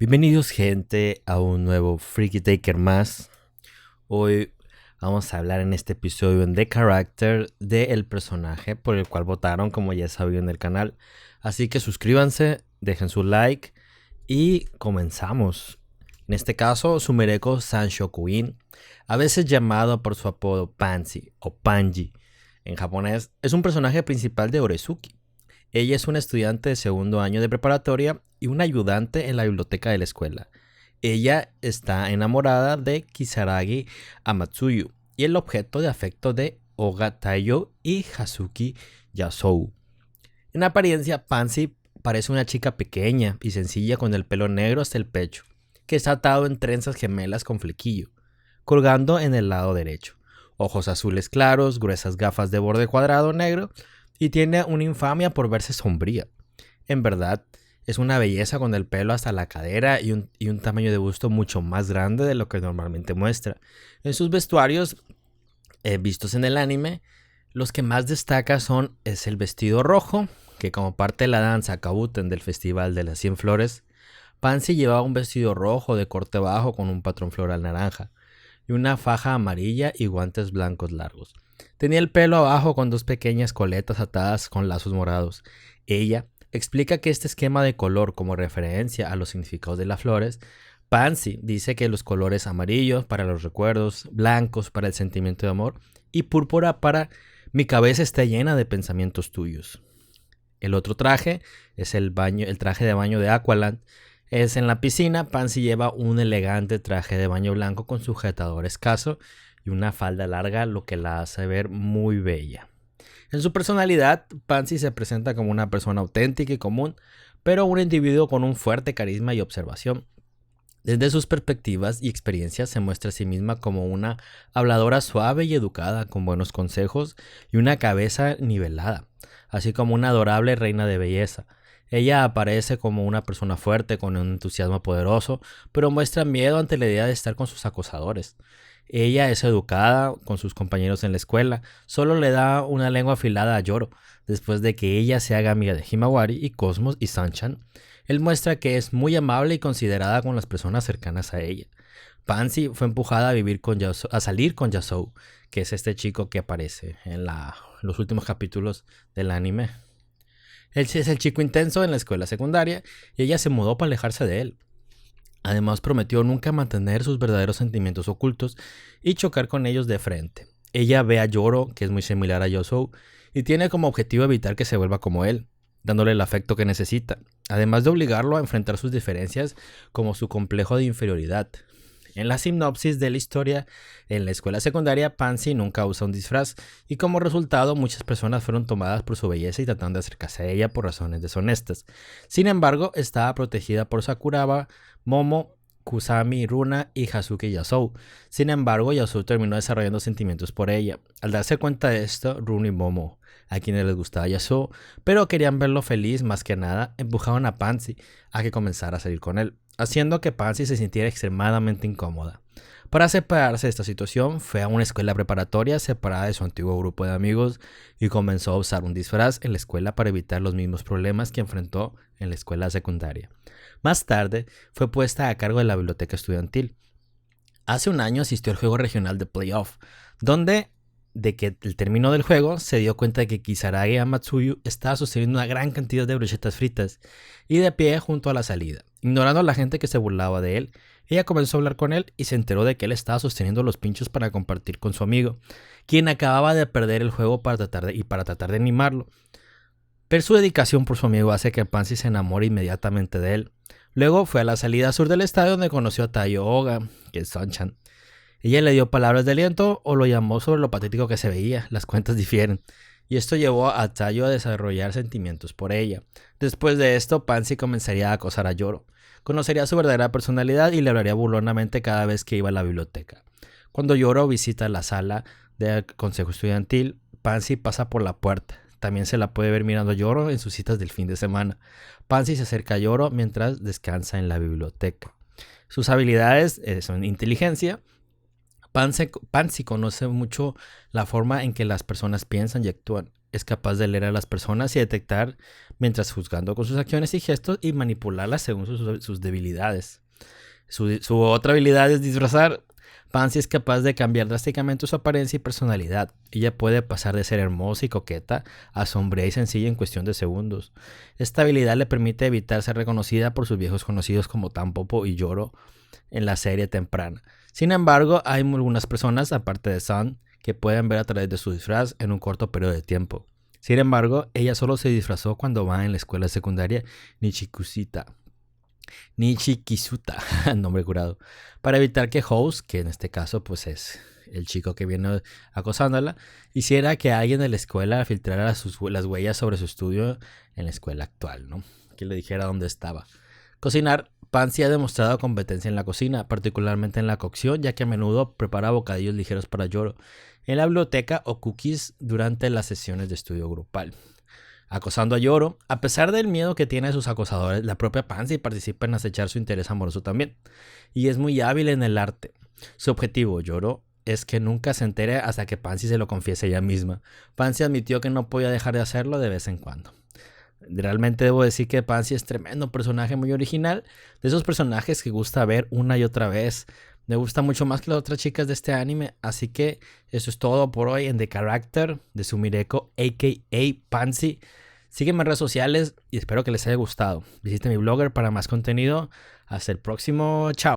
Bienvenidos gente a un nuevo Freaky Taker más. Hoy vamos a hablar en este episodio en The Character del personaje por el cual votaron, como ya sabido en el canal. Así que suscríbanse, dejen su like y comenzamos. En este caso, Sumereko Sanshokuin, a veces llamado por su apodo Pansy o Panji en japonés, es un personaje principal de Oresuki. Ella es una estudiante de segundo año de preparatoria y una ayudante en la biblioteca de la escuela. Ella está enamorada de Kisaragi Amatsuyu y el objeto de afecto de Oga Taiyo y Hazuki Yasou. En apariencia, Pansy parece una chica pequeña y sencilla con el pelo negro hasta el pecho, que está atado en trenzas gemelas con flequillo, colgando en el lado derecho. Ojos azules claros, gruesas gafas de borde cuadrado negro y tiene una infamia por verse sombría. En verdad, es una belleza con el pelo hasta la cadera y un tamaño de busto mucho más grande de lo que normalmente muestra. En sus vestuarios, vistos en el anime, los que más destaca es el vestido rojo, que como parte de la danza Kabuten del Festival de las 100 Flores, Pansy llevaba un vestido rojo de corte bajo con un patrón floral naranja, y una faja amarilla y guantes blancos largos. Tenía el pelo abajo con dos pequeñas coletas atadas con lazos morados. Ella explica que este esquema de color como referencia a los significados de las flores. Pansy dice que los colores amarillos para los recuerdos, blancos para el sentimiento de amor y púrpura para mi cabeza está llena de pensamientos tuyos. El otro traje es el traje de baño de Aqualand. Es en la piscina. Pansy lleva un elegante traje de baño blanco con sujetador escaso y una falda larga, lo que la hace ver muy bella. En su personalidad, Pansy se presenta como una persona auténtica y común, pero un individuo con un fuerte carisma y observación. Desde sus perspectivas y experiencias se muestra a sí misma como una habladora suave y educada, con buenos consejos y una cabeza nivelada, así como una adorable reina de belleza. Ella aparece como una persona fuerte con un entusiasmo poderoso, pero muestra miedo ante la idea de estar con sus acosadores. Ella es educada con sus compañeros en la escuela, solo le da una lengua afilada a Yoro, después de que ella se haga amiga de Himawari y Cosmos y Sanchan. Él muestra que es muy amable y considerada con las personas cercanas a ella. Pansy fue empujada a salir con Yasou, que es este chico que aparece en los últimos capítulos del anime. Él es el chico intenso en la escuela secundaria y ella se mudó para alejarse de él. Además prometió nunca mantener sus verdaderos sentimientos ocultos y chocar con ellos de frente. Ella ve a Yoro, que es muy similar a Yasou, y tiene como objetivo evitar que se vuelva como él, dándole el afecto que necesita, además de obligarlo a enfrentar sus diferencias como su complejo de inferioridad. En la sinopsis de la historia, en la escuela secundaria, Pansy nunca usa un disfraz y como resultado muchas personas fueron tomadas por su belleza y tratando de acercarse a ella por razones deshonestas. Sin embargo, estaba protegida por Sakuraba, Momo, Kusami, Runa y Hazuki Yasou. Sin embargo, Yasou terminó desarrollando sentimientos por ella. Al darse cuenta de esto, Runa y Momo, a quienes les gustaba Yasou, pero querían verlo feliz más que nada, empujaban a Pansy a que comenzara a salir con él, haciendo que Pansy se sintiera extremadamente incómoda. Para separarse de esta situación, fue a una escuela preparatoria separada de su antiguo grupo de amigos y comenzó a usar un disfraz en la escuela para evitar los mismos problemas que enfrentó en la escuela secundaria. Más tarde, fue puesta a cargo de la biblioteca estudiantil. Hace un año asistió al juego regional de playoff, donde de que el término del juego se dio cuenta de que Kisaragi Amatsuyu estaba sosteniendo una gran cantidad de brochetas fritas y de pie junto a la salida. Ignorando a la gente que se burlaba de él, ella comenzó a hablar con él y se enteró de que él estaba sosteniendo los pinchos para compartir con su amigo, quien acababa de perder el juego para tratar de animarlo. Pero su dedicación por su amigo hace que Pansy se enamore inmediatamente de él. Luego fue a la salida sur del estadio donde conoció a Taiyo Oga, que es Sanchan. Ella le dio palabras de aliento o lo llamó sobre lo patético que se veía, las cuentas difieren, y esto llevó a Taiyo a desarrollar sentimientos por ella. Después de esto, Pansy comenzaría a acosar a Yoro, conocería su verdadera personalidad y le hablaría burlonamente cada vez que iba a la biblioteca. Cuando Yoro visita la sala del consejo estudiantil, Pansy pasa por la puerta. También se la puede ver mirando a Yoro en sus citas del fin de semana. Pansy se acerca a Yoro mientras descansa en la biblioteca. Sus habilidades son inteligencia. Pansy conoce mucho la forma en que las personas piensan y actúan. es capaz de leer a las personas y detectar mientras juzgando con sus acciones y gestos y manipularlas según sus debilidades. Su otra habilidad es disfrazar. Pansy es capaz de cambiar drásticamente su apariencia y personalidad. Ella puede pasar de ser hermosa y coqueta a sombría y sencilla en cuestión de segundos. Esta habilidad le permite evitar ser reconocida por sus viejos conocidos como Tampopo y Yoro en la serie temprana. Sin embargo, hay algunas personas, aparte de Sun, que pueden ver a través de su disfraz en un corto periodo de tiempo. Sin embargo, ella solo se disfrazó cuando va en la escuela secundaria Nichikisuta, nombre curado, para evitar que House, que en este caso pues es el chico que viene acosándola, hiciera que alguien de la escuela filtrara las huellas sobre su estudio en la escuela actual, ¿no? Que le dijera dónde estaba. Cocinar. Pansy ha demostrado competencia en la cocina, particularmente en la cocción, ya que a menudo prepara bocadillos ligeros para Yoro en la biblioteca o cookies durante las sesiones de estudio grupal. Acosando a Yoro, a pesar del miedo que tiene a sus acosadores, la propia Pansy participa en acechar su interés amoroso también, y es muy hábil en el arte. Su objetivo, Yoro, es que nunca se entere hasta que Pansy se lo confiese ella misma. Pansy admitió que no podía dejar de hacerlo de vez en cuando. Realmente debo decir que Pansy es tremendo personaje, muy original, de esos personajes que gusta ver una y otra vez. Me gusta mucho más que las otras chicas de este anime, así que eso es todo por hoy en The Character de Sumireko, a.k.a. Pansy. Sígueme en redes sociales y espero que les haya gustado. Visite mi blogger para más contenido. Hasta el próximo. Chao.